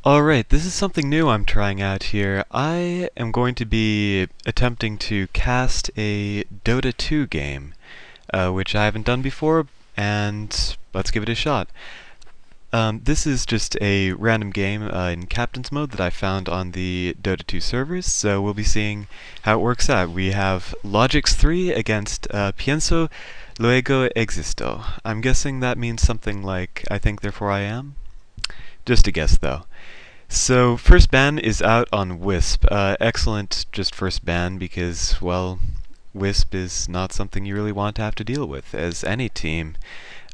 Alright, this is something new I'm trying out here. I am going to be attempting to cast a DOTA2 game, which I haven't done before, and let's give it a shot. This is just a random game in Captain's mode that I found on the DOTA2 servers, so we'll be seeing how it works out. We have LX3 against Pienso, Luego Existo. I'm guessing that means something like, I think therefore I am? Just a guess though. So first ban is out on Wisp. Excellent just first ban because, well, Wisp is not something you really want to have to deal with as any team.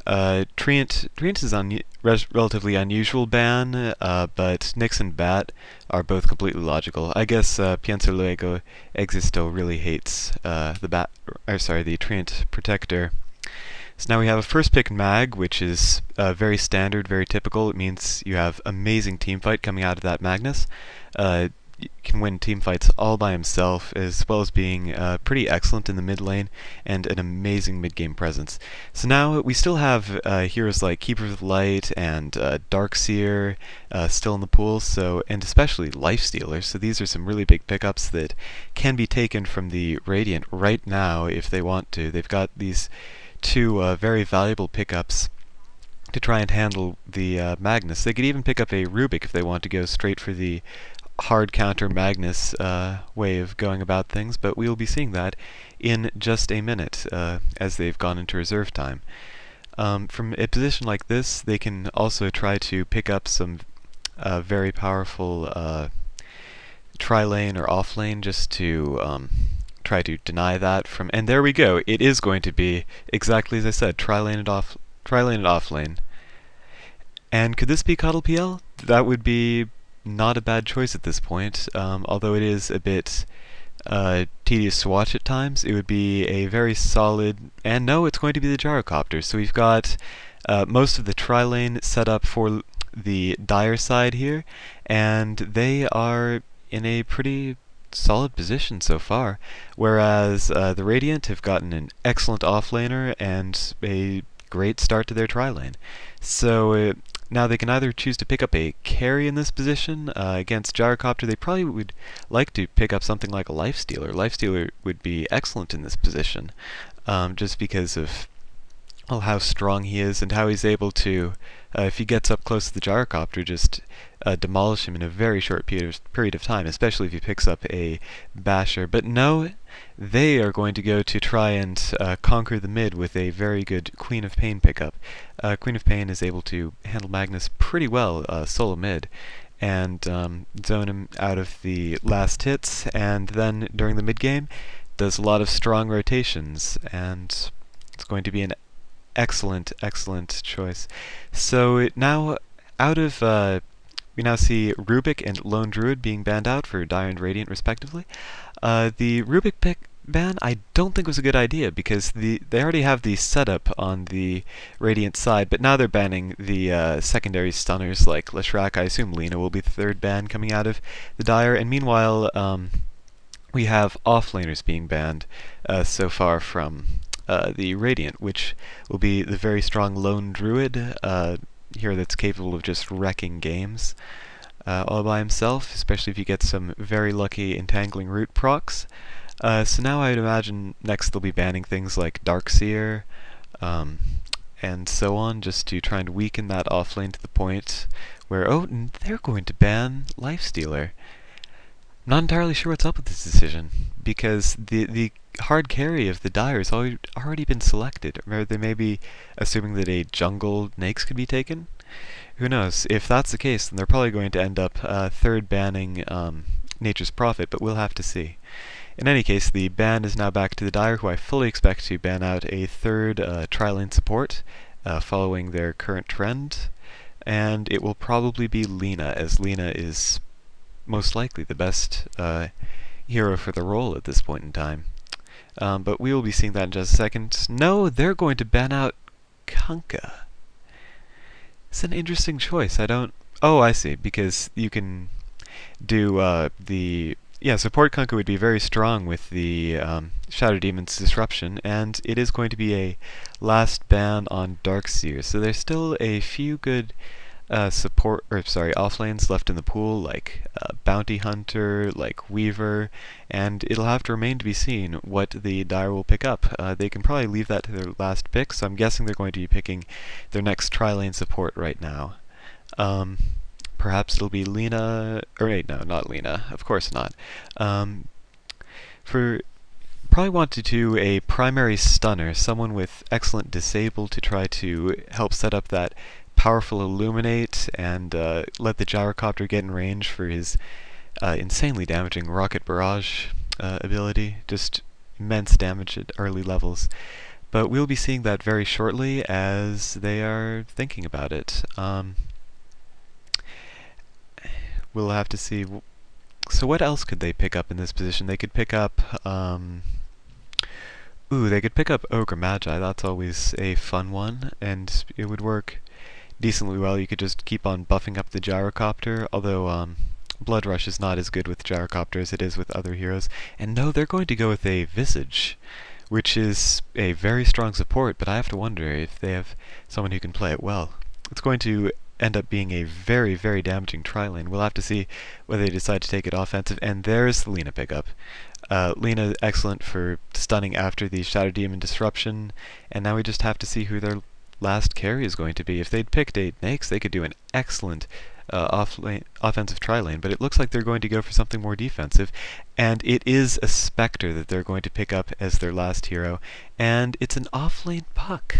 Treant is relatively unusual ban, but Nyx and Bat are both completely logical. I guess Pienso Luego Existo really hates the Treant Protector. So now we have a first pick mag, which is very standard, very typical. It means you have amazing team fight coming out of that Magnus. You can win team fights all by himself, as well as being pretty excellent in the mid lane and an amazing mid game presence. So now we still have heroes like Keeper of the Light and Darkseer still in the pool, and especially Lifestealer. So these are some really big pickups that can be taken from the Radiant right now if they want to. They've got these two very valuable pickups to try and handle the Magnus. They could even pick up a Rubik if they want to go straight for the hard counter Magnus way of going about things, but we will be seeing that in just a minute as they've gone into reserve time. From a position like this, they can also try to pick up some very powerful tri-lane or off-lane just to try to deny that from, and there we go. It is going to be exactly as I said, tri-lane and off-lane. And could this be Cuddle PL? That would be not a bad choice at this point, although it is a bit tedious to watch at times. It would be a very solid, and no, it's going to be the Gyrocopter. So we've got most of the tri-lane set up for the Dire side here, and they are in a pretty solid position so far, whereas the Radiant have gotten an excellent offlaner and a great start to their tri-lane. So now they can either choose to pick up a carry in this position against Gyrocopter. They probably would like to pick up something like a Lifestealer. Lifestealer would be excellent in this position, just because of how strong he is and how he's able to, if he gets up close to the Gyrocopter, just demolish him in a very short period of time, especially if he picks up a Basher. But no, they are going to go to try and conquer the mid with a very good Queen of Pain pickup. Queen of Pain is able to handle Magnus pretty well solo mid, and zone him out of the last hits, and then during the mid game does a lot of strong rotations, and it's going to be an excellent choice. So now out of we now see Rubik and Lone Druid being banned out for Dire and Radiant respectively. The Rubik pick ban I don't think was a good idea because they already have the setup on the Radiant side, but now they're banning the secondary stunners like Leshrac. I assume Lina will be the third ban coming out of the Dire, and meanwhile we have offlaners being banned so far from the Radiant, which will be the very strong Lone Druid here that's capable of just wrecking games all by himself, especially if you get some very lucky entangling root procs. So now I'd imagine next they'll be banning things like Darkseer and so on, just to try and weaken that offlane to the point where, oh, they're going to ban Lifestealer. I'm not entirely sure what's up with this decision, because the hard carry of the Dire has already been selected. Or they may be assuming that a jungle Nyx could be taken? Who knows? If that's the case, then they're probably going to end up third banning Nature's Prophet, but we'll have to see. In any case, the ban is now back to the Dire, who I fully expect to ban out a third tri-lane support following their current trend, and it will probably be Lina, as Lina is most likely the best hero for the role at this point in time. But we will be seeing that in just a second. No, they're going to ban out Kunkka. It's an interesting choice. Oh, I see, because you can do support Kunkka would be very strong with the Shadow Demon's Disruption, and it is going to be a last ban on Darkseer. So there's still a few good off lanes left in the pool, like Bounty Hunter, like Weaver, and it'll have to remain to be seen what the Dire will pick up. They can probably leave that to their last pick, so I'm guessing they're going to be picking their next tri-lane support right now. Perhaps it'll be Lena, or wait, no, not Lena, of course not. Probably want to do a primary stunner, someone with excellent disable to try to help set up that powerful illuminate and let the gyrocopter get in range for his insanely damaging rocket barrage ability. Just immense damage at early levels. But we'll be seeing that very shortly as they are thinking about it. We'll have to see. So what else could they pick up in this position? They could pick up they could pick up Ogre Magi. That's always a fun one, and it would work decently well. You could just keep on buffing up the gyrocopter, although Blood Rush is not as good with gyrocopter as it is with other heroes. And no, they're going to go with a Visage, which is a very strong support, but I have to wonder if they have someone who can play it well. It's going to end up being a very, very damaging tri-lane. We'll have to see whether they decide to take it offensive, and there's the Lena pickup. Lena excellent for stunning after the Shadow Demon disruption, and now we just have to see who their last carry is going to be. If they'd picked a Nyx, they could do an excellent offensive tri-lane, but it looks like they're going to go for something more defensive, and it is a Spectre that they're going to pick up as their last hero, and it's an off-lane Puck,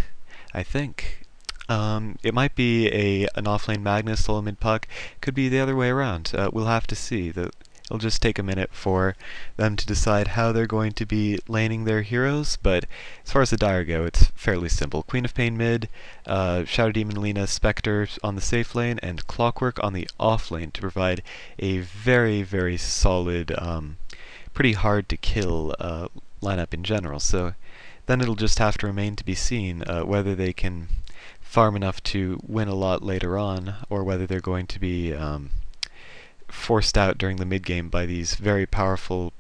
I think. It might be an off-lane Magnus, solo mid Puck, could be the other way around. We'll have to see. It'll just take a minute for them to decide how they're going to be laning their heroes, but as far as the Dire go, it's fairly simple. Queen of Pain mid, Shadow Demon Lena Spectre on the safe lane, and Clockwork on the off lane to provide a very, very solid, pretty hard to kill lineup in general. So then it'll just have to remain to be seen whether they can farm enough to win a lot later on, or whether they're going to be forced out during the mid-game by these very powerful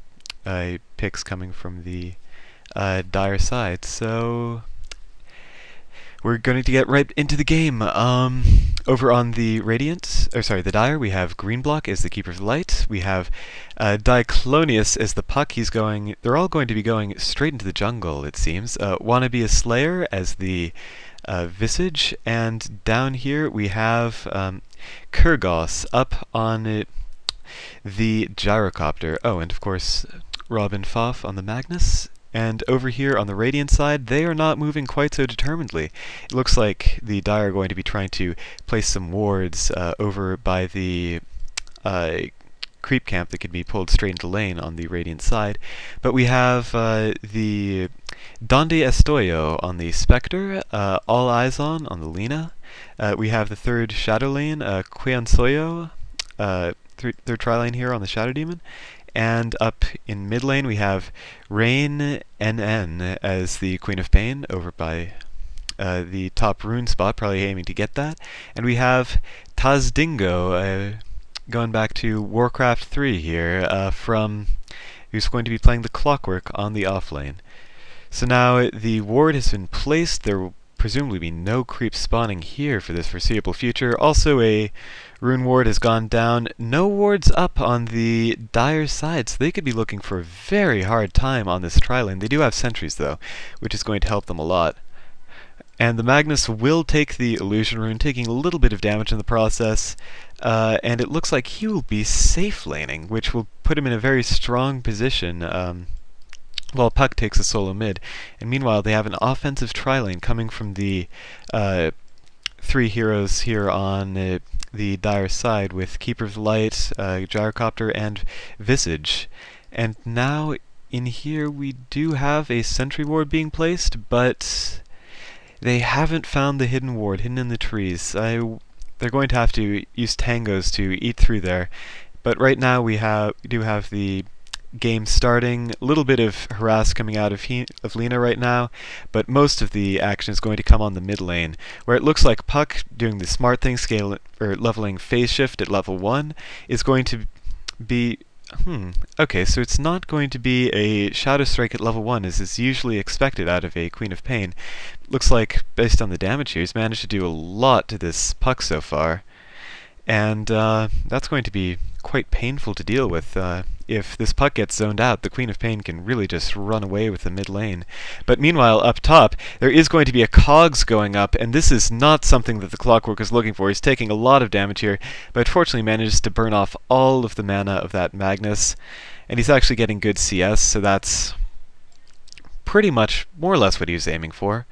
picks coming from the Dire side. So we're going to get right into the game. Over on the the Dire, we have Greenblock as the Keeper of the Light. We have Diclonius as the Puck. They're all going to be going straight into the jungle, it seems. Wannabe a Slayer as the Visage, and down here we have Kurgos up on the gyrocopter. Oh, and of course Robin Pfaff on the Magnus. And over here on the Radiant side, they are not moving quite so determinedly. It looks like the Dire are going to be trying to place some wards over by the creep camp that could be pulled straight into lane on the Radiant side. But we have the Donde Estoyo on the Spectre, All Eyes on the Lena. We have the third Shadow lane, Quiansoyo, third tri-lane here on the Shadow Demon. And up in mid lane we have Rain NN as the Queen of Pain over by the top rune spot, probably aiming to get that. And we have Tazdingo going back to Warcraft 3 here, who's going to be playing the Clockwork on the off lane. So now the ward has been placed. There will presumably be no creeps spawning here for this foreseeable future. Also, a rune ward has gone down. No wards up on the Dire side, so they could be looking for a very hard time on this tri-lane. They do have sentries, though, which is going to help them a lot. And the Magnus will take the Illusion Rune, taking a little bit of damage in the process, and it looks like he will be safe laning, which will put him in a very strong position while Puck takes a solo mid. And meanwhile, they have an offensive tri-lane coming from the three heroes here on the Dire side with Keeper of the Light, Gyrocopter, and Visage. And now in here we do have a sentry ward being placed, but they haven't found the hidden ward, hidden in the trees. They're going to have to use tangos to eat through there. But right now we do have the game starting. A little bit of harass coming out of Lena right now, but most of the action is going to come on the mid lane, where it looks like Puck doing the smart thing, leveling phase shift at level 1, is going to be... okay, so it's not going to be a Shadow Strike at level 1 as is usually expected out of a Queen of Pain. Looks like, based on the damage here, he's managed to do a lot to this Puck so far. And that's going to be quite painful to deal with. If this puck gets zoned out, the Queen of Pain can really just run away with the mid lane. But meanwhile, up top, there is going to be a cogs going up, and this is not something that the Clockwork is looking for. He's taking a lot of damage here, but fortunately manages to burn off all of the mana of that Magnus. And he's actually getting good CS, so that's pretty much more or less what he was aiming for.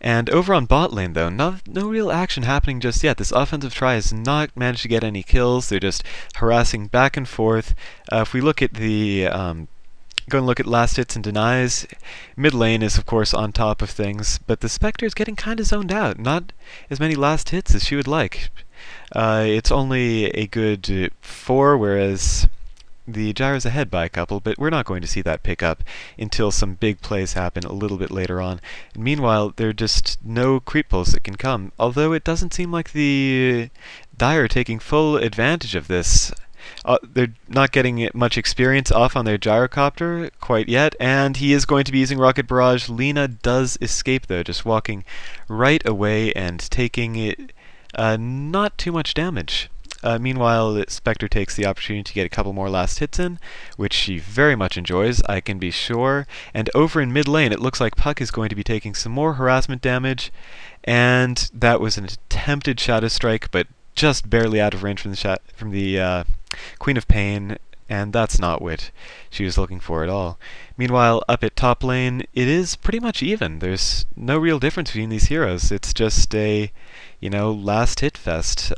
And over on bot lane, though, no real action happening just yet. This offensive try has not managed to get any kills. They're just harassing back and forth. If we look at the go and look at last hits and denies, mid lane is of course on top of things, but the Spectre is getting kind of zoned out. Not as many last hits as she would like. It's only a good 4, whereas the Gyro's ahead by a couple, but we're not going to see that pick up until some big plays happen a little bit later on. And meanwhile, there are just no creep pulls that can come, although it doesn't seem like the Dire are taking full advantage of this. They're not getting much experience off on their gyrocopter quite yet, and he is going to be using Rocket Barrage. Lina does escape, though, just walking right away and taking not too much damage. Meanwhile, Spectre takes the opportunity to get a couple more last hits in, which she very much enjoys, I can be sure. And over in mid lane, it looks like Puck is going to be taking some more harassment damage, and that was an attempted Shadow Strike, but just barely out of range from the Queen of Pain, and that's not what she was looking for at all. Meanwhile, up at top lane, it is pretty much even. There's no real difference between these heroes. It's just a, last hit fest.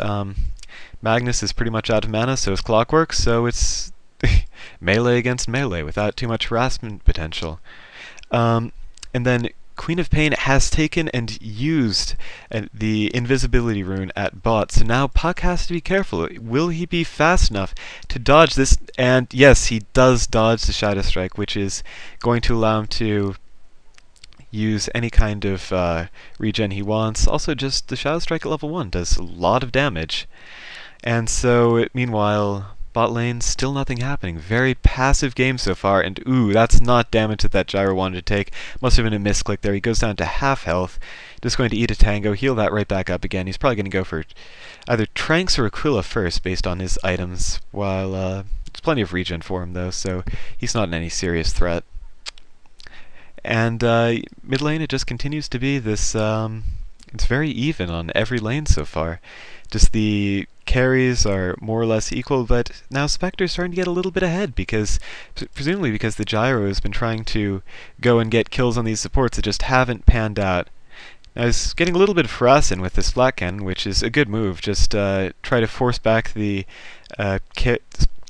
Magnus is pretty much out of mana, so is Clockwork, so it's melee against melee without too much harassment potential. And then Queen of Pain has taken and used the invisibility rune at bot, so now Puck has to be careful. Will he be fast enough to dodge this? And yes, he does dodge the Shadow Strike, which is going to allow him to use any kind of regen he wants. Also, just the Shadow Strike at level 1 does a lot of damage. And so, meanwhile, bot lane, still nothing happening. Very passive game so far, and ooh, that's not damage that Gyro wanted to take. Must have been a misclick there. He goes down to half health. Just going to eat a tango, heal that right back up again. He's probably going to go for either Tranks or Aquila first, based on his items, while there's plenty of regen for him, though, so he's not in any serious threat. And mid lane, it just continues to be this, it's very even on every lane so far. Just the carries are more or less equal, but now Spectre's starting to get a little bit ahead, because presumably because the Gyro has been trying to go and get kills on these supports that just haven't panned out. Now he's getting a little bit of harassing with this flat cannon, which is a good move. Just try to force back the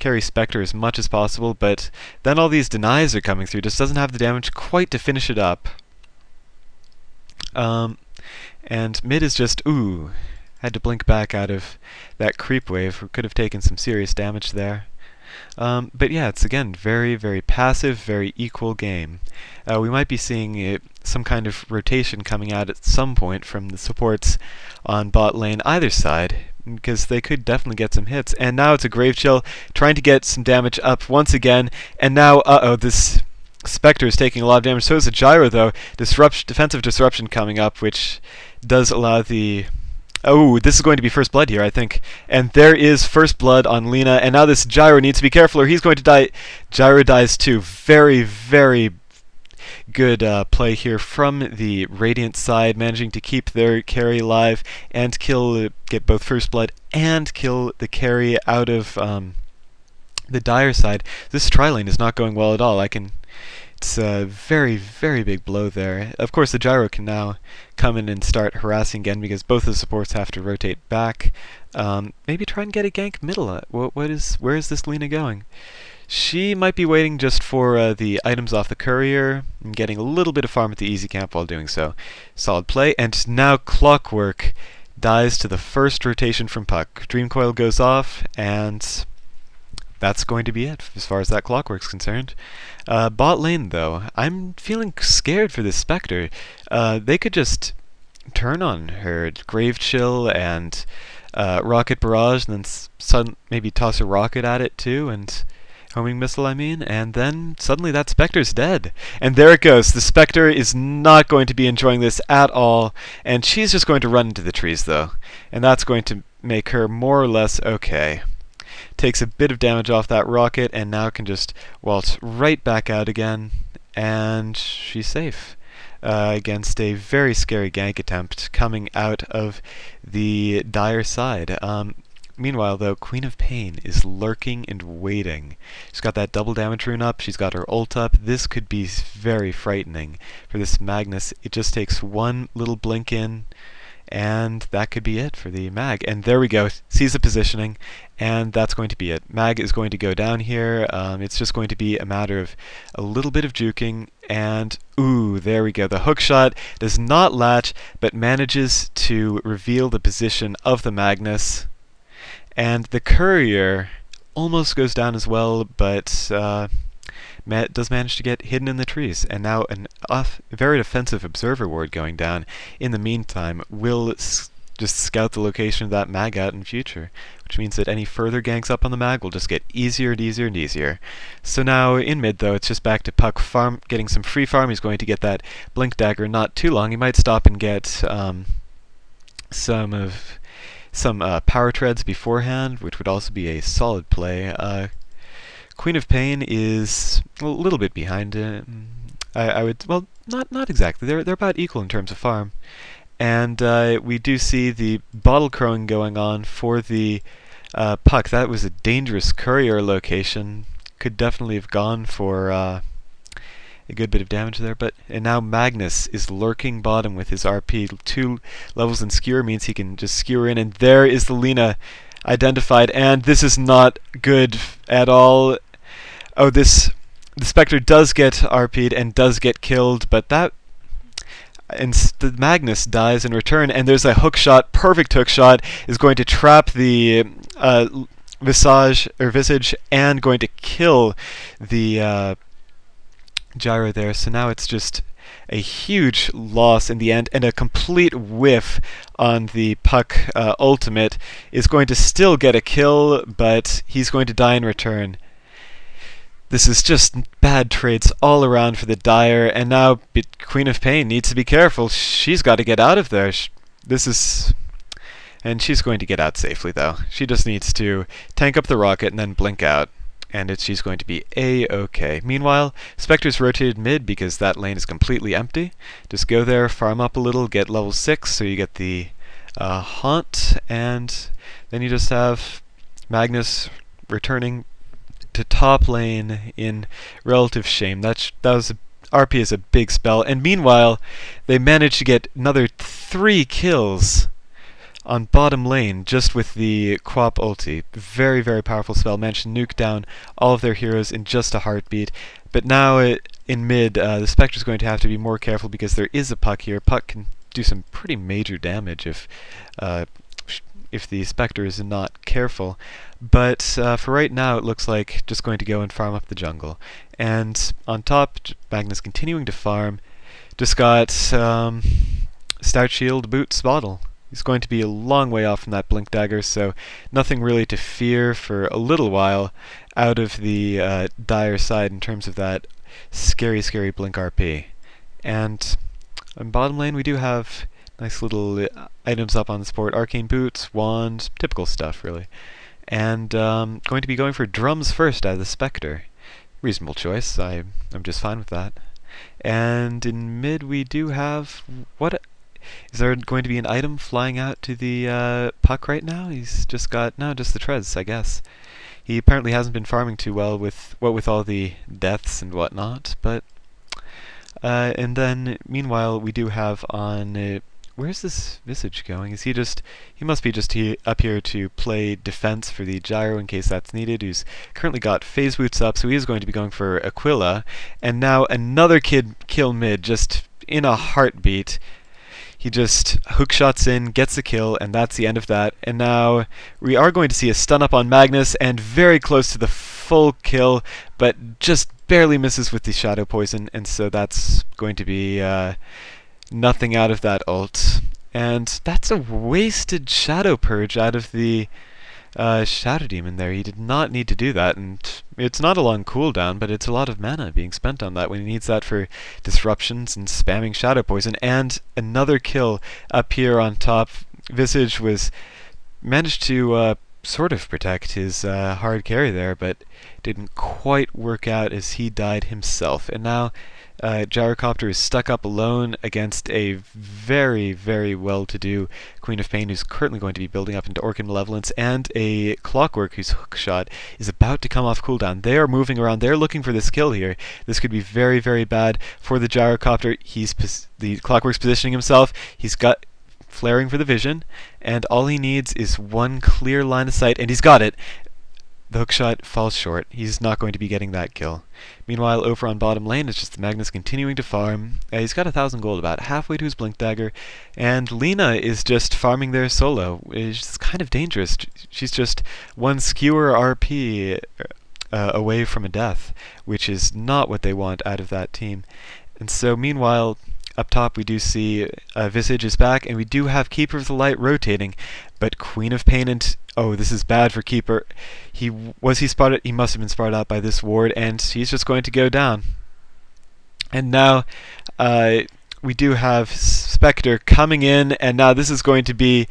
carry Spectre as much as possible, but then all these denies are coming through. Just doesn't have the damage quite to finish it up. And mid is just, ooh, had to blink back out of that creep wave. Could have taken some serious damage there. But yeah, it's again very, very passive, very equal game. We might be seeing some kind of rotation coming out at some point from the supports on bot lane either side, because they could definitely get some hits. And now it's a Grave Chill trying to get some damage up once again, and now, this Spectre is taking a lot of damage. So is the Gyro, though. Defensive disruption coming up, which does allow the... Oh, this is going to be first blood here, I think. And there is first blood on Lina, and now this Gyro needs to be careful or he's going to die. Gyro dies too. Very, very good play here from the Radiant side, managing to keep their carry alive and get both first blood and kill the carry out of the Dire side. This tri-lane is not going well at all. It's a very, very big blow there. Of course, the Gyro can now come in and start harassing again because both the supports have to rotate back. Maybe try and get a gank middle. Where is this Lina going? She might be waiting just for the items off the courier and getting a little bit of farm at the easy camp while doing so. Solid play, and now Clockwork dies to the first rotation from Puck. Dream Coil goes off, and that's going to be it as far as that Clockwork's concerned. Bot lane, though, I'm feeling scared for this Spectre. They could just turn on her Grave Chill and Rocket Barrage, and then maybe toss a rocket at it too, and homing missile, and then suddenly that Spectre's dead. And there it goes. The Spectre is not going to be enjoying this at all, and she's just going to run into the trees, though. And that's going to make her more or less okay. Takes a bit of damage off that rocket, and now can just waltz right back out again, and she's safe against a very scary gank attempt coming out of the dire side. Meanwhile, though, Queen of Pain is lurking and waiting. She's got that double damage rune up, she's got her ult up. This could be very frightening for this Magnus. It just takes one little blink in, and that could be it for the Mag. And there we go, sees the positioning, and that's going to be it. Mag is going to go down here. It's just going to be a matter of a little bit of juking, and ooh, there we go. The hook shot does not latch, but manages to reveal the position of the Magnus. And the courier almost goes down as well, but does manage to get hidden in the trees. And now a very defensive observer ward going down. In the meantime, will just scout the location of that mag out in future, which means that any further ganks up on the mag will just get easier and easier and easier. So now in mid, though, it's just back to Puck farm, getting some free farm. He's going to get that blink dagger not too long. He might stop and get some power treads beforehand, which would also be a solid play. Queen of Pain is a little bit behind it. I would, well, not exactly. They're about equal in terms of farm. And we do see the bottle crowing going on for the Puck. That was a dangerous courier location. Could definitely have gone for a good bit of damage there, and now Magnus is lurking bottom with his RP. 2 levels in skewer means he can just skewer in, and there is the Lina identified, and this is not good at all. Oh, the Spectre does get RP'd and does get killed, but the Magnus dies in return, and there's a hook shot, perfect hook shot, is going to trap the Visage and going to kill the gyro there. So now it's just a huge loss in the end, and a complete whiff on the Puck ultimate is going to still get a kill, but he's going to die in return. This is just bad trades all around for the Dire, and now Queen of Pain needs to be careful. She's got to get out of there. And she's going to get out safely, though. She just needs to tank up the rocket and then blink out, and she's going to be A-okay. Meanwhile, Spectre's rotated mid because that lane is completely empty. Just go there, farm up a little, get level 6, so you get the Haunt, and then you just have Magnus returning to top lane in relative shame. RP is a big spell, and meanwhile, they managed to get another 3 kills on bottom lane just with the Quap ulti. Very, very powerful spell. Managed to nuke down all of their heroes in just a heartbeat. But now in mid, the Spectre's going to have to be more careful because there is a Puck here. Puck can do some pretty major damage if the Spectre is not careful. But for right now, it looks like just going to go and farm up the jungle. And on top, Magnus continuing to farm. Just got Stout Shield, Boots, Bottle. He's going to be a long way off from that Blink Dagger, so nothing really to fear for a little while out of the Dire side in terms of that scary, scary Blink RP. And on bottom lane, we do have nice little items up on the support. Arcane Boots, Wand, typical stuff, really. And going to be going for Drums first out of the Spectre. Reasonable choice. I'm just fine with that. And in mid, we do have... Is there going to be an item flying out to the Puck right now? He's just got... No, just the Treads, I guess. He apparently hasn't been farming too well with all the deaths and whatnot, but... and then, meanwhile, we do have on... where's this Visage going? Is he just... He must be just up here to play defense for the Gyro in case that's needed. He's currently got Phase Boots up, so he is going to be going for Aquila. And now another kill mid, just in a heartbeat. He just hookshots in, gets a kill, and that's the end of that. And now we are going to see a stun up on Magnus, and very close to the full kill, but just barely misses with the Shadow Poison, and so that's going to be nothing out of that ult. And that's a wasted Shadow Purge out of the Shadow Demon there. He did not need to do that, and it's not a long cooldown, but it's a lot of mana being spent on that when he needs that for disruptions and spamming Shadow Poison. And another kill up here on top. Visage was managed to sort of protect his hard carry there, but didn't quite work out as he died himself. And now Gyrocopter is stuck up alone against a very, very well-to-do Queen of Pain who's currently going to be building up into Orchid Malevolence, and a Clockwork whose hookshot is about to come off cooldown. They are moving around. They're looking for this kill here. This could be very, very bad for the Gyrocopter. The Clockwork's positioning himself. He's got flaring for the vision, and all he needs is one clear line of sight, and he's got it. The hookshot falls short. He's not going to be getting that kill. Meanwhile, over on bottom lane, it's just the Magnus continuing to farm. He's got 1,000 gold, about halfway to his Blink Dagger, and Lina is just farming there solo. It's kind of dangerous. She's just one skewer RP away from a death, which is not what they want out of that team. And so, meanwhile, up top we do see Visage is back, and we do have Keeper of the Light rotating, but Queen of Pain and... oh, this is bad for Keeper. He spotted? He must have been spotted out by this ward, and he's just going to go down. And now we do have Spectre coming in, and now this is going to be...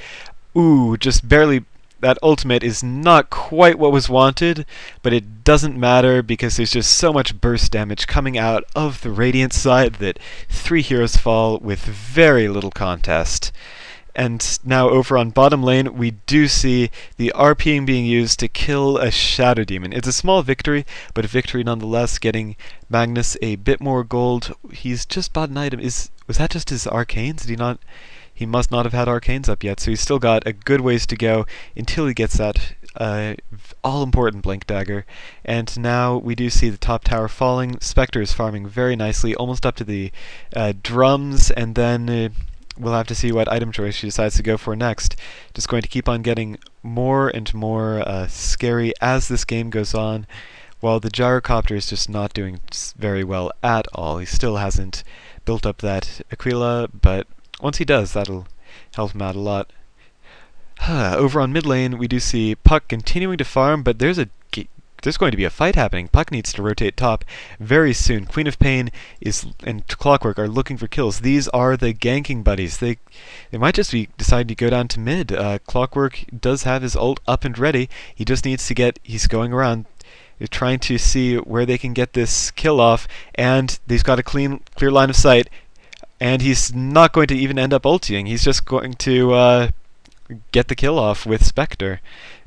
ooh, just barely... that ultimate is not quite what was wanted, but it doesn't matter because there's just so much burst damage coming out of the Radiant side that 3 heroes fall with very little contest. And now over on bottom lane, we do see the RPing being used to kill a Shadow Demon. It's a small victory, but a victory nonetheless, getting Magnus a bit more gold. He's just bought an item. Was that just his arcanes? Did he not... he must not have had arcanes up yet, so he's still got a good ways to go until he gets that all-important Blink Dagger. And now we do see the top tower falling. Spectre is farming very nicely, almost up to the drums, and then we'll have to see what item choice she decides to go for next. Just going to keep on getting more and more scary as this game goes on, while the Gyrocopter is just not doing very well at all. He still hasn't built up that Aquila, but once he does, that'll help him out a lot. Over on mid lane, we do see Puck continuing to farm, but there's going to be a fight happening. Puck needs to rotate top very soon. Queen of Pain and Clockwork are looking for kills. These are the ganking buddies. They might just be deciding to go down to mid. Clockwork does have his ult up and ready. He just needs to get... he's going around. They're trying to see where they can get this kill off, and they've got a clear line of sight. And he's not going to even end up ulting. He's just going to get the kill off with Spectre.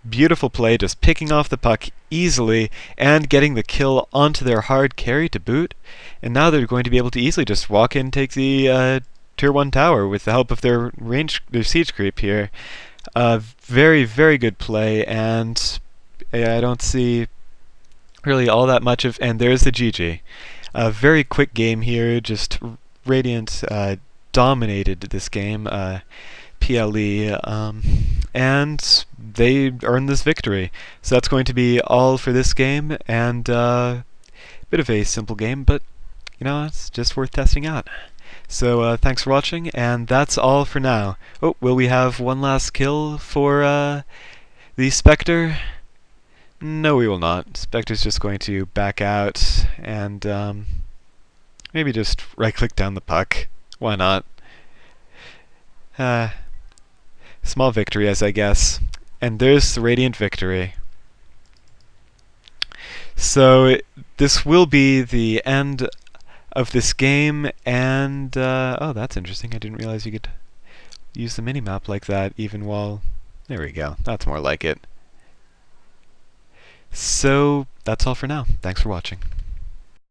Beautiful play, just picking off the puck easily and getting the kill onto their hard carry to boot. And now they're going to be able to easily just walk in and take the tier 1 tower with the help of their siege creep here. Very, very good play, and I don't see really all that much of... and there's the GG. A very quick game here, just... Radiant dominated this game, PLE, and they earned this victory. So that's going to be all for this game, and a bit of a simple game, but you know, it's just worth testing out. So thanks for watching, and that's all for now. Oh, will we have one last kill for the Spectre? No, we will not. Spectre's just going to back out, and maybe just right-click down the puck. Why not? Small victory, as I guess. And there's the Radiant victory. So this will be the end of this game, and oh, that's interesting. I didn't realize you could use the minimap like that even while... there we go. That's more like it. So that's all for now. Thanks for watching.